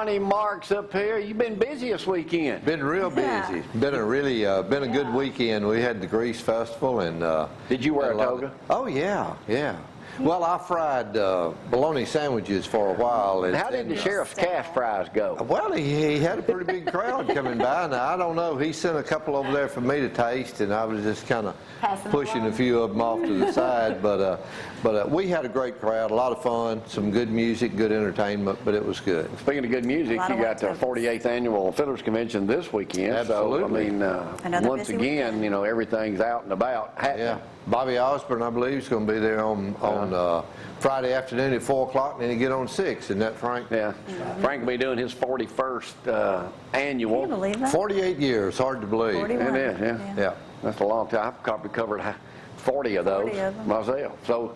Ronnie Marks up here. You've been busy this weekend. Been real busy. Been a good weekend. We had the Grease Festival and. Did you wear a toga? Oh yeah. Well, I fried bologna sandwiches for a while. How did the sheriff's cash prize go? Well, he had a pretty big crowd coming by. Now, I don't know. He sent a couple over there for me to taste, and I was just kind of pushing a few of them off to the side. But we had a great crowd, a lot of fun, some good music, good entertainment, but it was good. Speaking of good music, you got the 48th Annual Fiddlers Convention this weekend. Absolutely. So, I mean, once again, you know, everything's out and about happening. Yeah. Bobby Osborne, I believe, is going to be there on Friday afternoon at 4 o'clock, and then he get on 6. Isn't that Frank? Yeah. Frank will be doing his 41st annual. Can you believe that? 48 years, hard to believe. 41. It is, yeah. That's a long time. I've probably covered 40 of those myself. So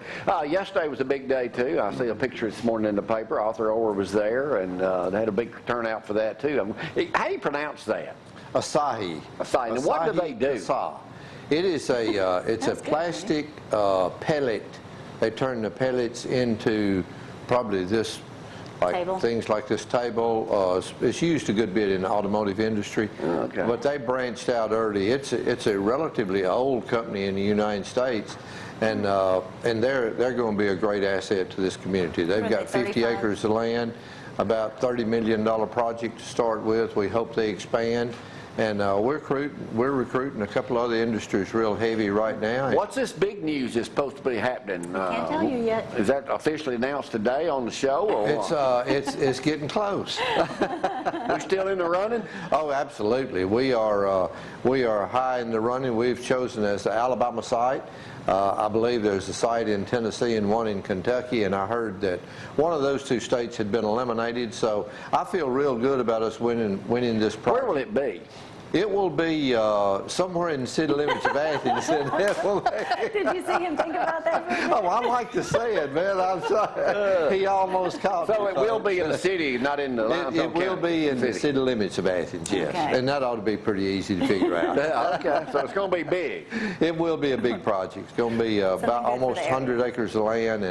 yesterday was a big day, too. I see a picture this morning in the paper. Arthur Orr was there, and they had a big turnout for that, too. How do you pronounce that? Asahi. Asahi. Now, what do they do? Asahi. It is it's a plastic pellet. They turn the pellets into probably this, things like this table. It's used a good bit in the automotive industry. Okay. But they branched out early. It's a relatively old company in the United States, and they're going to be a great asset to this community. They've got 50 acres of land, about $30 million project to start with. We hope they expand. And we're recruiting a couple other industries real heavy right now. What's this big news that's supposed to be happening? Can't tell you yet. Is that officially announced today on the show? Or it's getting close. We're still in the running? Oh, absolutely. We are high in the running. We've chosen as the Alabama site. I believe there's a site in Tennessee and one in Kentucky, and I heard that one of those two states had been eliminated. So I feel real good about us winning this project. Where will it be? It will be somewhere in the city limits of Athens. Did you see him think about that? Oh, I like to say it, man. I'm sorry. He almost caught me. So it will be in the city, not in the It will be in the city limits of Athens, yes. Okay. And that ought to be pretty easy to figure out. Okay, so it's going to be big. It will be a big project. It's going to be about almost 100 acres of land,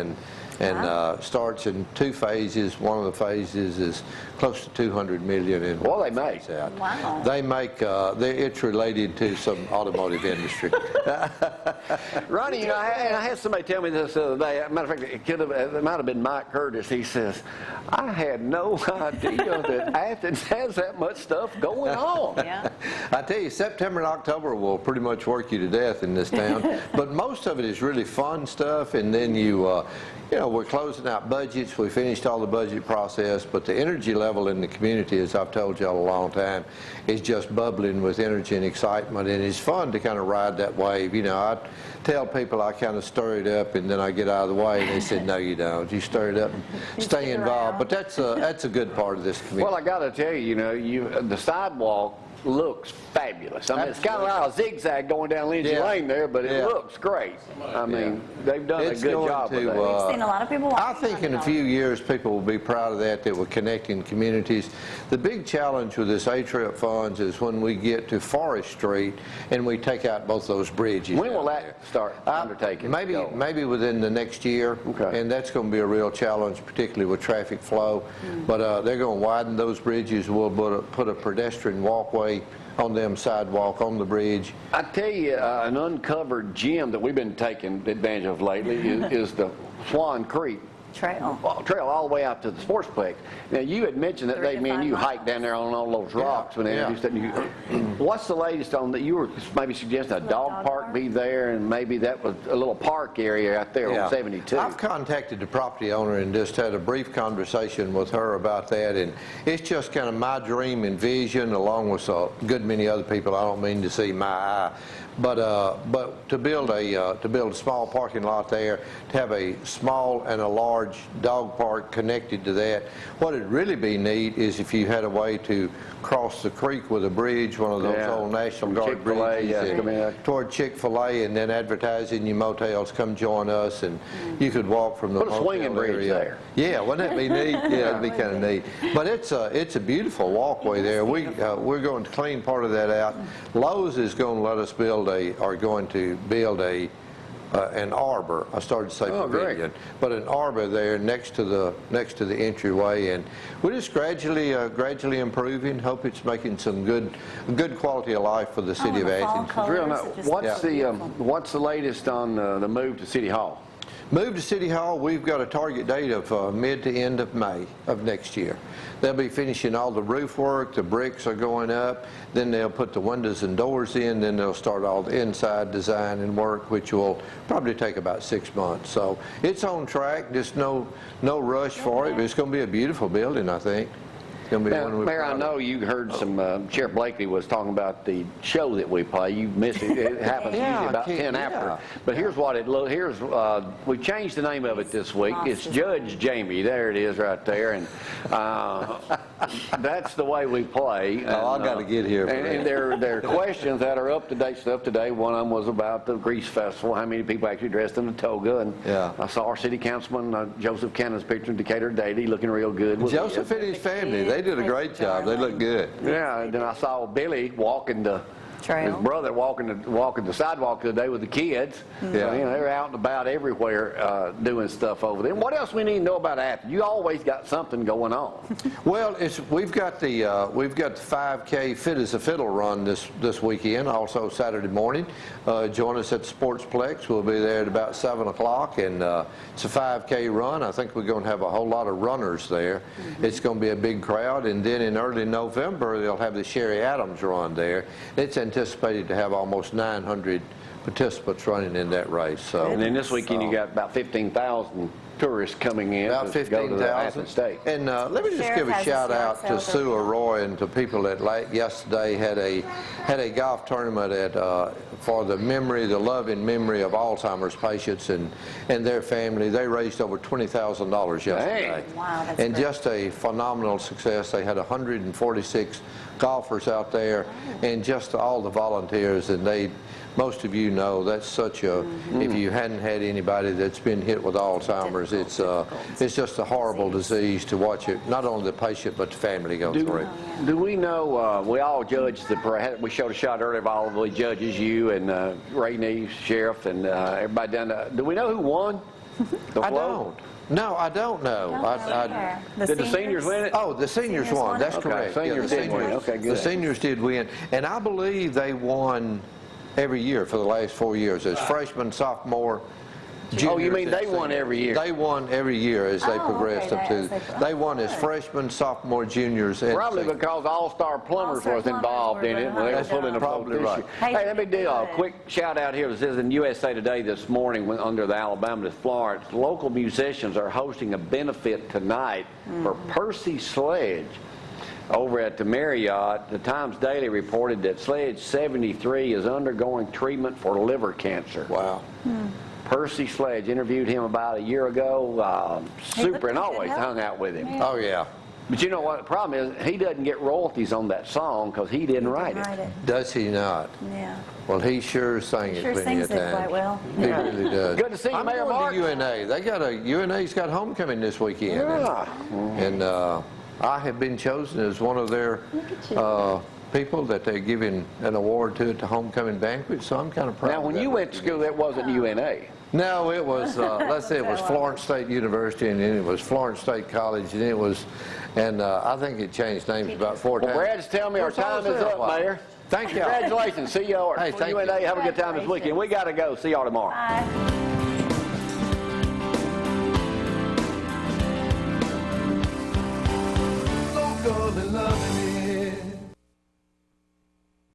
and starts in 2 phases. One of the phases is close to $200 million. In What they make? Wow. They make. It's related to some automotive industry. Ronnie, you know, I had somebody tell me this the other day. Matter of fact, it might have been Mike Curtis. He says, "I had no idea that Athens has that much stuff going on." Yeah. I tell you, September and October will pretty much work you to death in this town. But most of it is really fun stuff, and then you know, we're closing out budgets. We finished all the budget process, but the energy level in the community, as I've told y'all a long time, is just bubbling with energy and excitement, and it's fun to kind of ride that wave. You know, I tell people I kind of stir it up, and then I get out of the way, and they said, "No, you don't. You stir it up and stay involved." But that's a good part of this community. Well, I got to tell you, you know, the sidewalk looks fabulous. I mean, it's kind of like a zigzag going down Lindsay Lane there, but it looks great. I mean, they've done a good job with that. We've seen a lot of people walking. I think in a few years people will be proud of that we're connecting communities. The big challenge with this A-Trip funds is when we get to Forest Street and we take out both those bridges. When will that start undertaking? Maybe within the next year. Okay. And that's going to be a real challenge, particularly with traffic flow. But they're going to widen those bridges. We'll put a pedestrian walkway on them sidewalk on the bridge. I tell you, an uncovered gem that we've been taking advantage of lately is the Swan Creek Trail all the way out to the Sportsplex. Now, you had mentioned that day, me and you hiked down there on all those rocks when they introduced it. What's the latest on that? You were maybe suggesting a dog park be there, and maybe that was a little park area out there on 72. I've contacted the property owner and just had a brief conversation with her about that, and it's just kind of my dream and vision, along with a good many other people. I don't mean to see my eye, but to build a small parking lot there, to have a small and a large dog park connected to that. What would really be neat is if you had a way to cross the creek with a bridge, one of those old National Guard bridges, toward Chick-fil-A, and then advertise in your motels, come join us, and you could walk from the Put a swinging bridge there. Yeah, wouldn't that be neat? Yeah, it'd be kind of neat. But it's a beautiful walkway there. We're going to clean part of that out. Lowe's is going to let us build a an arbor. I started to say pavilion, but an arbor there next to the entryway, and we're just gradually improving. Hope it's making some good quality of life for the city of Athens. It's real nice. What's the latest on the move to City Hall? Move to City Hall, we've got a target date of mid to end of May of next year. They'll be finishing all the roof work, the bricks are going up, then they'll put the windows and doors in, then they'll start all the inside design and work, which will probably take about 6 months. So it's on track, just no rush for it, but it's going to be a beautiful building, I think. Mayor, I know you heard some, Sheriff Blakely was talking about the show that we play. You missed it. It happens usually about 10 after. But here's what it looks, we changed the name of it this week. It's Judge Jamie. There it is right there. And that's the way we play. Oh, I got to get here. And there are questions that are up-to-date stuff today. One of them was about the Grease Festival, how many people actually dressed in a toga. And I saw our city councilman, Joseph Cannon's picture in Decatur Daily, looking real good. Joseph and his family, they did a great job. They look good. Yeah, and then I saw Billy walking his brother walking the sidewalk today with the kids. Yeah. So, you know, they're out and about everywhere doing stuff over there. And what else we need to know about Athens? You always got something going on. Well, we've got the 5K Fit as a Fiddle run this weekend, also Saturday morning. Join us at the Sportsplex. We'll be there at about 7 o'clock, and it's a 5K run. I think we're going to have a whole lot of runners there. It's going to be a big crowd, and then in early November they'll have the Sherry Adams run there. It's anticipated to have almost 900 participants running in that race. So, and then this weekend you got about 15,000 tourists coming in. About 15,000. And let me just give a shout out to Sue Arroy and to people that yesterday had a golf tournament for the love and memory of Alzheimer's patients and their family. They raised over $20,000 yesterday. Wow, that's and great. Just a phenomenal success. They had 146 golfers out there, and just all the volunteers, and most of you know that's such a, if you hadn't had anybody that's been hit with Alzheimer's, it's just a horrible disease to watch it, not only the patient but the family go through. Do we know, we all judge we showed a shot earlier of all the judges, you and Ray Neves, Sheriff, and everybody down there. Do we know who won the I float? don't. No, I don't know. Did the seniors win it? Oh, the seniors won. That's correct. Seniors did win. Okay, good. The seniors did win, and I believe they won every year for the last 4 years as freshman, sophomore, junior. Oh, you mean they won every year? They won every year as they progressed up to. They won as freshmen, sophomore, juniors. Probably because All-Star Plumbers was involved in it when they were pulling the boat this year. Hey, let me do a quick shout out here. This is in USA Today this morning under the Alabama to Florence. Local musicians are hosting a benefit tonight for Percy Sledge. Over at the Marriott, the Times Daily reported that Sledge 73 is undergoing treatment for liver cancer. Wow. Percy Sledge, interviewed him about a year ago. Super, and always hung out with him. Oh, yeah. But you know what the problem is? He doesn't get royalties on that song because he didn't write it. Does he not? Yeah. Well, he sure sang it plenty of times. It quite well. He really does. Good to see you, Mayor Mark. I'm going to UNA. UNA's got homecoming this weekend. Yeah. And I have been chosen as one of their people that they're giving an award to at the homecoming banquet, so I'm kind of proud. Now, when you went to school, that wasn't UNA. No, it was, let's say it was Florence State University, and then it was Florence State College, and it was, I think it changed names about 4 times. Well, Brad's telling me our time is up, Mayor. Thank you. Congratulations. See y'all at Hey, thank UNA. you. Have a good time this weekend. We got to go. See y'all tomorrow. Bye.